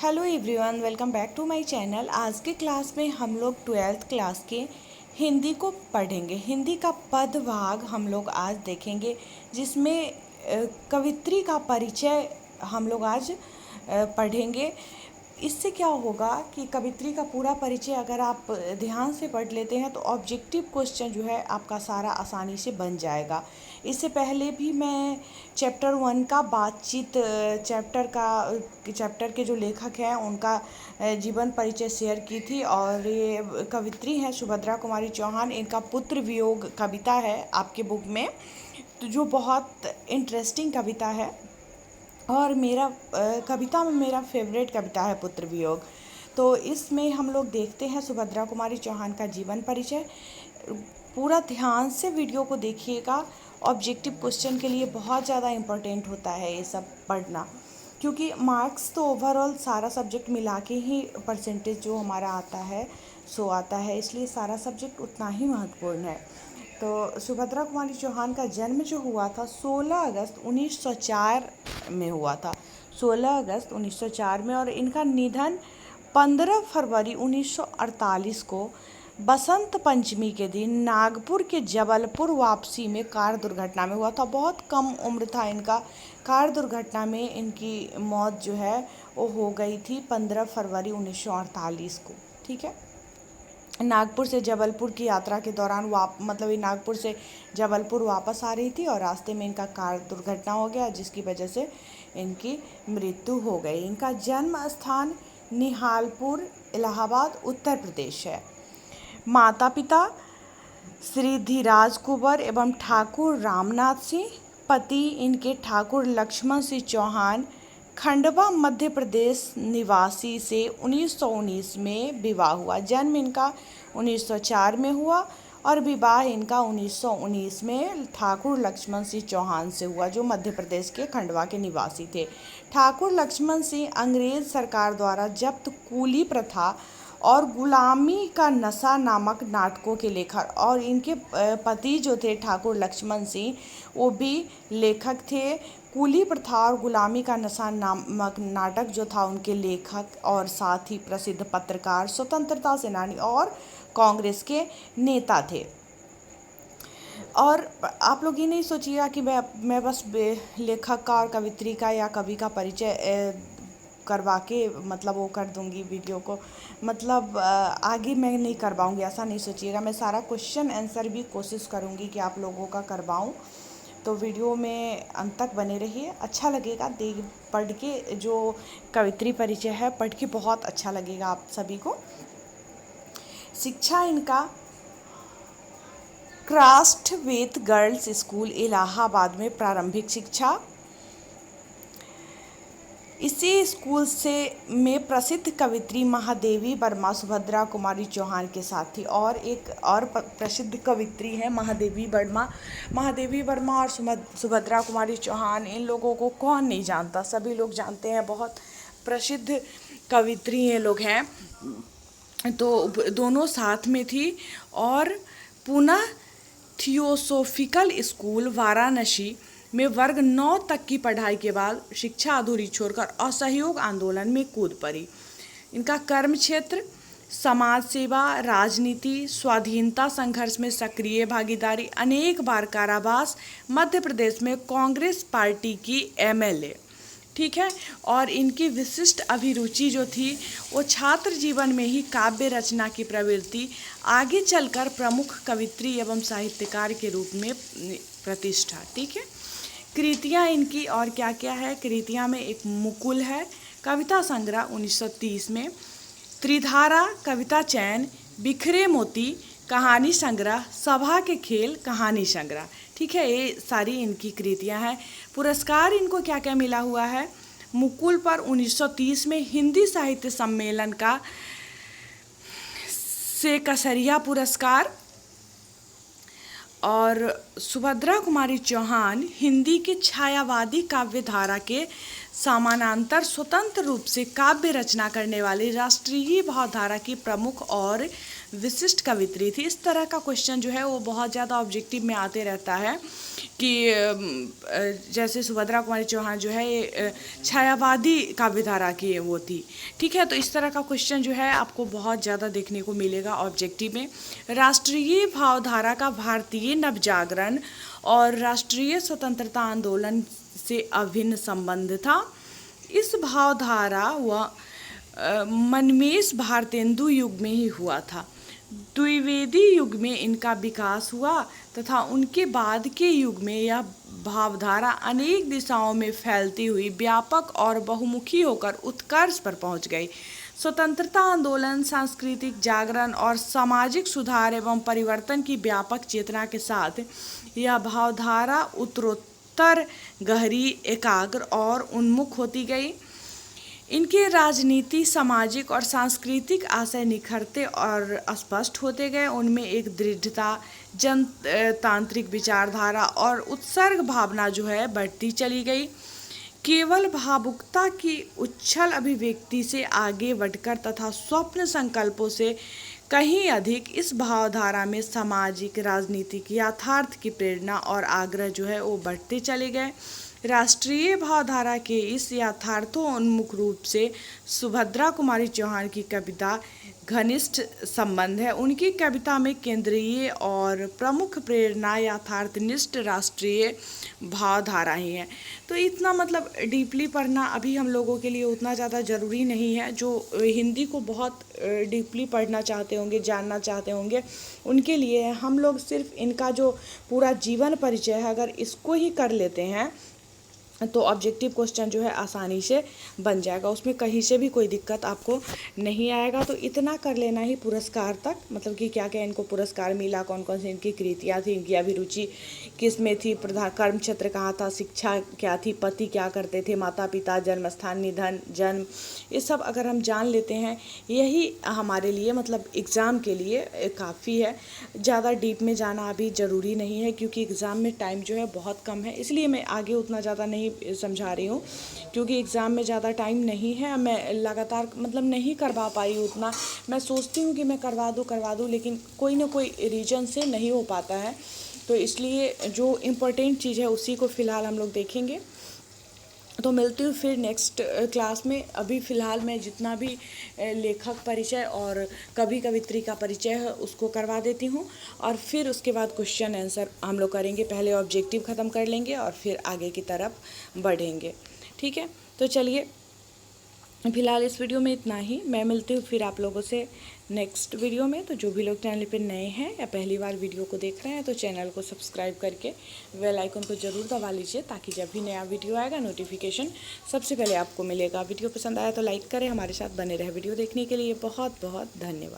Hello everyone, welcome back to my channel. आज के class में हम लोग 12th क्लास के हिंदी को पढ़ेंगे। हिंदी का पदभाग हम लोग आज देखेंगे, जिसमें कवित्री का परिचय हम लोग आज पढ़ेंगे। इससे क्या होगा कि कवित्री का पूरा परिचय अगर आप ध्यान से पढ़ लेते हैं तो ऑब्जेक्टिव क्वेश्चन जो है आपका सारा आसानी से बन जाएगा। इससे पहले भी मैं चैप्टर 1 का बातचीत चैप्टर के जो लेखक हैं उनका जीवन परिचय शेयर की थी, और ये कवित्री हैं सुभद्रा कुमारी चौहान। इनका पुत्र वियोग कविता है आपके बुक में, तो जो बहुत इंटरेस्टिंग कविता है, और मेरा कविता में मेरा फेवरेट कविता है पुत्र वियोग। तो इसमें हम लोग देखते हैं सुभद्रा कुमारी चौहान का जीवन परिचय। पूरा ध्यान से वीडियो को देखिएगा। ऑब्जेक्टिव क्वेश्चन के लिए बहुत ज़्यादा इम्पोर्टेंट होता है ये सब पढ़ना, क्योंकि मार्क्स तो ओवरऑल सारा सब्जेक्ट मिला के ही परसेंटेज जो हमारा आता है सो आता है, इसलिए सारा सब्जेक्ट उतना ही महत्वपूर्ण है। तो सुभद्रा कुमारी चौहान का जन्म जो हुआ था 16 अगस्त 1904 में हुआ था, 16 अगस्त 1904 में, और इनका निधन 15 फरवरी 1948 को बसंत पंचमी के दिन नागपुर के जबलपुर वापसी में कार दुर्घटना में हुआ था। बहुत कम उम्र था इनका। कार दुर्घटना में इनकी मौत जो है वो हो गई थी 15 फरवरी 1948 को। ठीक है, नागपुर से जबलपुर की यात्रा के दौरान ये नागपुर से जबलपुर वापस आ रही थी और रास्ते में इनका कार दुर्घटना हो गया, जिसकी वजह से इनकी मृत्यु हो गई। इनका जन्म स्थान निहालपुर, इलाहाबाद, उत्तर प्रदेश है। माता पिता श्री धीराज कुंवर एवं ठाकुर रामनाथ सिंह। पति इनके ठाकुर लक्ष्मण सिंह चौहान खंडवा मध्य प्रदेश निवासी से 1919 में विवाह हुआ। जन्म इनका 1904 में हुआ और विवाह इनका 1919 में ठाकुर लक्ष्मण सिंह चौहान से हुआ, जो मध्य प्रदेश के खंडवा के निवासी थे। ठाकुर लक्ष्मण सिंह अंग्रेज सरकार द्वारा जब्त कूली प्रथा और गुलामी का नशा नामक नाटकों के लेखक, और इनके पति जो थे ठाकुर लक्ष्मण सिंह वो भी लेखक थे। कूली प्रथा और गुलामी का नशा नामक नाटक जो था उनके लेखक, और साथ ही प्रसिद्ध पत्रकार, स्वतंत्रता सेनानी और कांग्रेस के नेता थे। और आप लोग ये नहीं सोचिएगा कि मैं बस लेखक का और कवित्री का या कवि का परिचय करवा के वो कर दूंगी वीडियो को, आगे मैं नहीं करवाऊंगी, ऐसा नहीं सोचिएगा। मैं सारा क्वेश्चन आंसर भी कोशिश करूंगी कि आप लोगों का करवाऊं। तो वीडियो में अंत तक बने रहिए, अच्छा लगेगा पढ़ के। जो कवित्री परिचय है पढ़ के बहुत अच्छा लगेगा आप सभी को। शिक्षा इनका क्राफ्टवेथ गर्ल्स स्कूल इलाहाबाद में प्रारंभिक शिक्षा। इसी स्कूल में प्रसिद्ध कवित्री महादेवी वर्मा सुभद्रा कुमारी चौहान के साथ थी, और एक और प्रसिद्ध कवित्री है महादेवी वर्मा। महादेवी वर्मा और सुभद्रा कुमारी चौहान, इन लोगों को कौन नहीं जानता, सभी लोग जानते हैं, बहुत प्रसिद्ध कवित्री ये लोग हैं। तो दोनों साथ में थी, और पुनः थियोसोफिकल स्कूल वाराणसी में वर्ग 9 तक की पढ़ाई के बाद शिक्षा अधूरी छोड़कर असहयोग आंदोलन में कूद पड़ी। इनका कर्म क्षेत्र समाज सेवा, राजनीति, स्वाधीनता संघर्ष में सक्रिय भागीदारी, अनेक बार कारावास, मध्य प्रदेश में कांग्रेस पार्टी की एमएलए। ठीक है, और इनकी विशिष्ट अभिरुचि जो थी वो छात्र जीवन में ही काव्य रचना की प्रवृत्ति आगे चलकर प्रमुख कवित्री एवं साहित्यकार के रूप में प्रतिष्ठा। ठीक है, कृतियाँ इनकी और क्या क्या है। कृतियाँ में एक मुकुल है, कविता संग्रह 1930 में, त्रिधारा कविता चयन, बिखरे मोती कहानी संग्रह, सभा के खेल कहानी संग्रह। ठीक है, ये सारी इनकी कृतियाँ हैं। पुरस्कार इनको क्या क्या मिला हुआ है। मुकुल पर 1930 में हिंदी साहित्य सम्मेलन का से कसरिया पुरस्कार, और सुभद्रा कुमारी चौहान हिंदी के छायावादी काव्य धारा के समानांतर स्वतंत्र रूप से काव्य रचना करने वाली राष्ट्रीय भावधारा की प्रमुख और विशिष्ट कवित्री थी। इस तरह का क्वेश्चन जो है वो बहुत ज़्यादा ऑब्जेक्टिव में आते रहता है कि जैसे सुभद्रा कुमारी चौहान जो है ये छायावादी काव्यधारा की वो थी। ठीक है, तो इस तरह का क्वेश्चन जो है आपको बहुत ज़्यादा देखने को मिलेगा ऑब्जेक्टिव में। राष्ट्रीय भावधारा का भारतीय नवजागरण और राष्ट्रीय स्वतंत्रता आंदोलन से अभिन्न संबंध था। इस भावधारा व मनमेष भारतेंदु युग में ही हुआ था। द्विवेदी युग में इनका विकास हुआ तथा उनके बाद के युग में यह भावधारा अनेक दिशाओं में फैलती हुई व्यापक और बहुमुखी होकर उत्कर्ष पर पहुंच गई। स्वतंत्रता आंदोलन, सांस्कृतिक जागरण और सामाजिक सुधार एवं परिवर्तन की व्यापक चेतना के साथ यह भावधारा उत्तरोत्तर गहरी, एकाग्र और उन्मुख होती गई। इनके राजनीति, सामाजिक और सांस्कृतिक आशय निखरते और स्पष्ट होते गए। उनमें एक दृढ़ता, जनतांत्रिक विचारधारा और उत्सर्ग भावना जो है बढ़ती चली गई। केवल भावुकता की उच्छल अभिव्यक्ति से आगे बढ़कर तथा स्वप्न संकल्पों से कहीं अधिक इस भावधारा में सामाजिक, राजनीतिक यथार्थ की प्रेरणा और आग्रह जो है वो बढ़ते चले गए। राष्ट्रीय भावधारा के इस यथार्थोन्मुख रूप से सुभद्रा कुमारी चौहान की कविता घनिष्ठ संबंध है। उनकी कविता में केंद्रीय और प्रमुख प्रेरणा यथार्थनिष्ठ राष्ट्रीय भावधारा ही है। तो इतना मतलब डीपली पढ़ना अभी हम लोगों के लिए उतना ज़्यादा ज़रूरी नहीं है। जो हिंदी को बहुत डीपली पढ़ना चाहते होंगे, जानना चाहते होंगे, उनके लिए हम लोग सिर्फ इनका जो पूरा जीवन परिचय है अगर इसको ही कर लेते हैं तो ऑब्जेक्टिव क्वेश्चन जो है आसानी से बन जाएगा। उसमें कहीं से भी कोई दिक्कत आपको नहीं आएगा। तो इतना कर लेना ही पुरस्कार तक, मतलब कि क्या क्या इनको पुरस्कार मिला, कौन कौन सी इनकी कृतियाँ थी, इनकी अभिरुचि किस में थी, प्रधान कर्म क्षेत्र कहाँ था, शिक्षा क्या थी, पति क्या करते थे, माता पिता, जन्म स्थान, निधन, जन्म, ये सब अगर हम जान लेते हैं यही हमारे लिए मतलब एग्ज़ाम के लिए काफ़ी है। ज़्यादा डीप में जाना अभी ज़रूरी नहीं है क्योंकि एग्ज़ाम में टाइम जो है बहुत कम है, इसलिए मैं आगे उतना ज़्यादा नहीं समझा रही हूँ क्योंकि एग्ज़ाम में ज़्यादा टाइम नहीं है। मैं लगातार मतलब नहीं करवा पाई उतना। मैं सोचती हूँ कि मैं करवा दूँ लेकिन कोई ना कोई रीज़न से नहीं हो पाता है। तो इसलिए जो इम्पोर्टेंट चीज़ है उसी को फ़िलहाल हम लोग देखेंगे। तो मिलती हूँ फिर नेक्स्ट क्लास में। अभी फ़िलहाल मैं जितना भी लेखक परिचय और कवि कवित्री का परिचय है उसको करवा देती हूँ और फिर उसके बाद क्वेश्चन आंसर हम लोग करेंगे। पहले ऑब्जेक्टिव ख़त्म कर लेंगे और फिर आगे की तरफ बढ़ेंगे। ठीक है, तो चलिए फ़िलहाल इस वीडियो में इतना ही। मैं मिलती हूँ फिर आप लोगों से नेक्स्ट वीडियो में। तो जो भी लोग चैनल पे नए हैं या पहली बार वीडियो को देख रहे हैं तो चैनल को सब्सक्राइब करके बेल आइकन को ज़रूर दबा लीजिए ताकि जब भी नया वीडियो आएगा नोटिफिकेशन सबसे पहले आपको मिलेगा। वीडियो पसंद आया तो लाइक करें, हमारे साथ बने रहे। वीडियो देखने के लिए बहुत बहुत धन्यवाद।